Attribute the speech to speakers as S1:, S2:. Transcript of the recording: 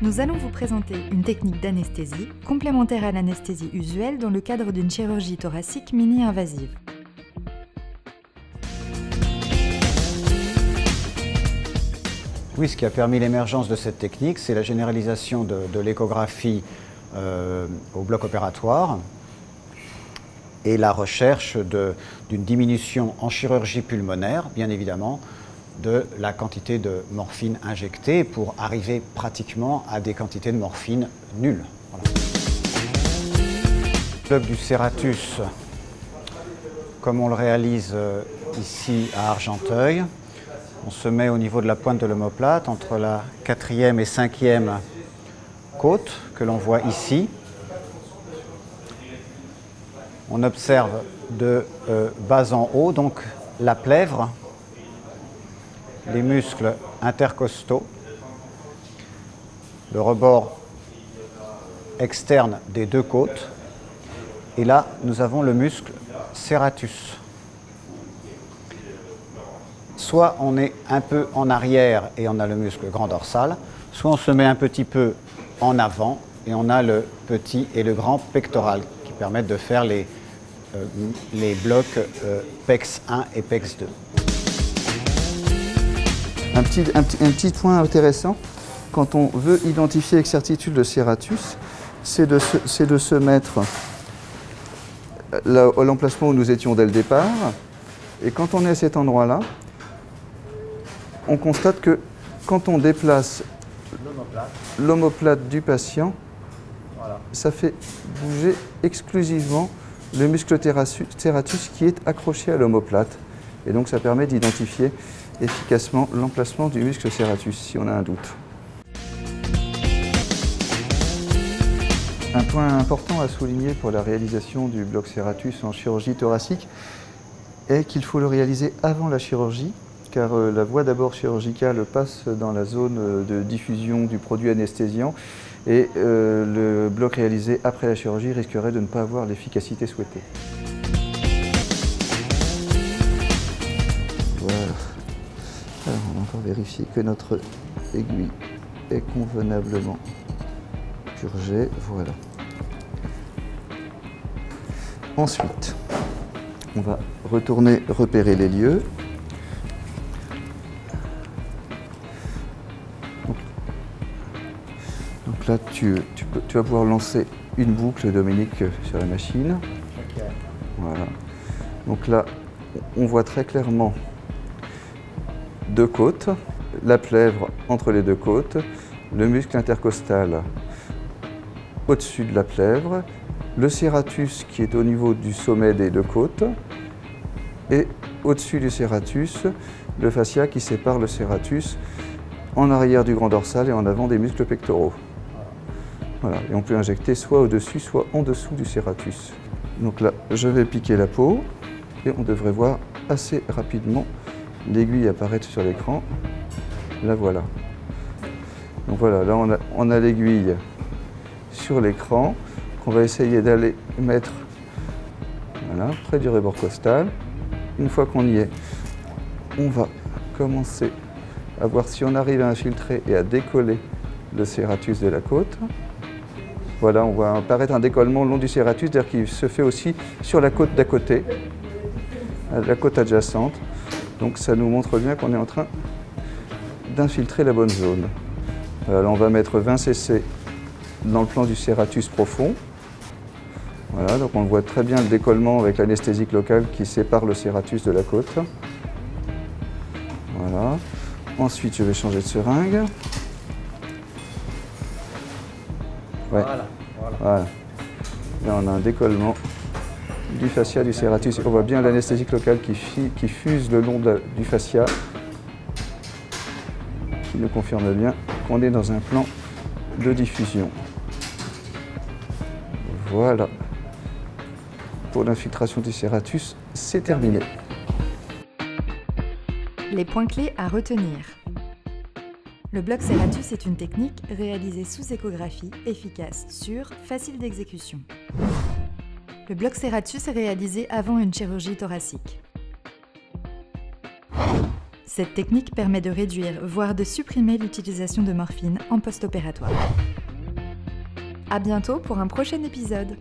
S1: Nous allons vous présenter une technique d'anesthésie complémentaire à l'anesthésie usuelle dans le cadre d'une chirurgie thoracique mini-invasive.
S2: Oui, ce qui a permis l'émergence de cette technique, c'est la généralisation de l'échographie au bloc opératoire et la recherche d'une diminution en chirurgie pulmonaire, bien évidemment, de la quantité de morphine injectée pour arriver pratiquement à des quantités de morphine nulles. Voilà. Le bloc du serratus, comme on le réalise ici à Argenteuil, on se met au niveau de la pointe de l'omoplate, entre la 4e et 5e côte que l'on voit ici. On observe de bas en haut donc la plèvre, les muscles intercostaux, le rebord externe des deux côtes, et là nous avons le muscle serratus. Soit on est un peu en arrière et on a le muscle grand dorsal, soit on se met un petit peu en avant et on a le petit et le grand pectoral qui permettent de faire les blocs PEX 1 et PEX 2.
S3: Un petit point intéressant, quand on veut identifier avec certitude le serratus, c'est de se mettre à l'emplacement où nous étions dès le départ. Et quand on est à cet endroit-là, on constate que quand on déplace l'omoplate du patient, voilà, ça fait bouger exclusivement le muscle serratus qui est accroché à l'omoplate. Et donc ça permet d'identifier efficacement l'emplacement du muscle serratus si on a un doute. Un point important à souligner pour la réalisation du bloc serratus en chirurgie thoracique est qu'il faut le réaliser avant la chirurgie, car la voie d'abord chirurgicale passe dans la zone de diffusion du produit anesthésiant et le bloc réalisé après la chirurgie risquerait de ne pas avoir l'efficacité souhaitée. Voilà. Alors, on va encore vérifier que notre aiguille est convenablement purgée. Voilà. Ensuite, on va retourner repérer les lieux. Donc là, tu vas pouvoir lancer une boucle, Dominique, sur la machine. Okay. Voilà. Donc là, on voit très clairement deux côtes, la plèvre entre les deux côtes, le muscle intercostal au-dessus de la plèvre, le serratus qui est au niveau du sommet des deux côtes, et au-dessus du serratus, le fascia qui sépare le serratus en arrière du grand dorsal et en avant des muscles pectoraux. Voilà. Et on peut injecter soit au-dessus, soit en dessous du serratus. Donc là, je vais piquer la peau et on devrait voir assez rapidement l'aiguille apparaître sur l'écran. La voilà. Donc voilà, là on a l'aiguille sur l'écran qu'on va essayer d'aller mettre voilà, près du rebord costal. Une fois qu'on y est, on va commencer à voir si on arrive à infiltrer et à décoller le serratus de la côte. Voilà, on voit apparaître un décollement le long du serratus, c'est-à-dire qu'il se fait aussi sur la côte d'à côté, la côte adjacente. Donc ça nous montre bien qu'on est en train d'infiltrer la bonne zone. Voilà, là on va mettre 20 cc dans le plan du serratus profond. Voilà, donc on voit très bien le décollement avec l'anesthésique locale qui sépare le serratus de la côte. Voilà. Ensuite, je vais changer de seringue. Ouais. Voilà. Voilà. Là, on a un décollement du fascia du serratus. On voit bien l'anesthésique locale qui fuse le long du fascia, qui nous confirme bien qu'on est dans un plan de diffusion. Voilà. Pour l'infiltration du serratus, c'est terminé.
S1: Les points clés à retenir. Le bloc serratus est une technique réalisée sous échographie, efficace, sûre, facile d'exécution. Le bloc serratus est réalisé avant une chirurgie thoracique. Cette technique permet de réduire, voire de supprimer l'utilisation de morphine en post-opératoire. À bientôt pour un prochain épisode.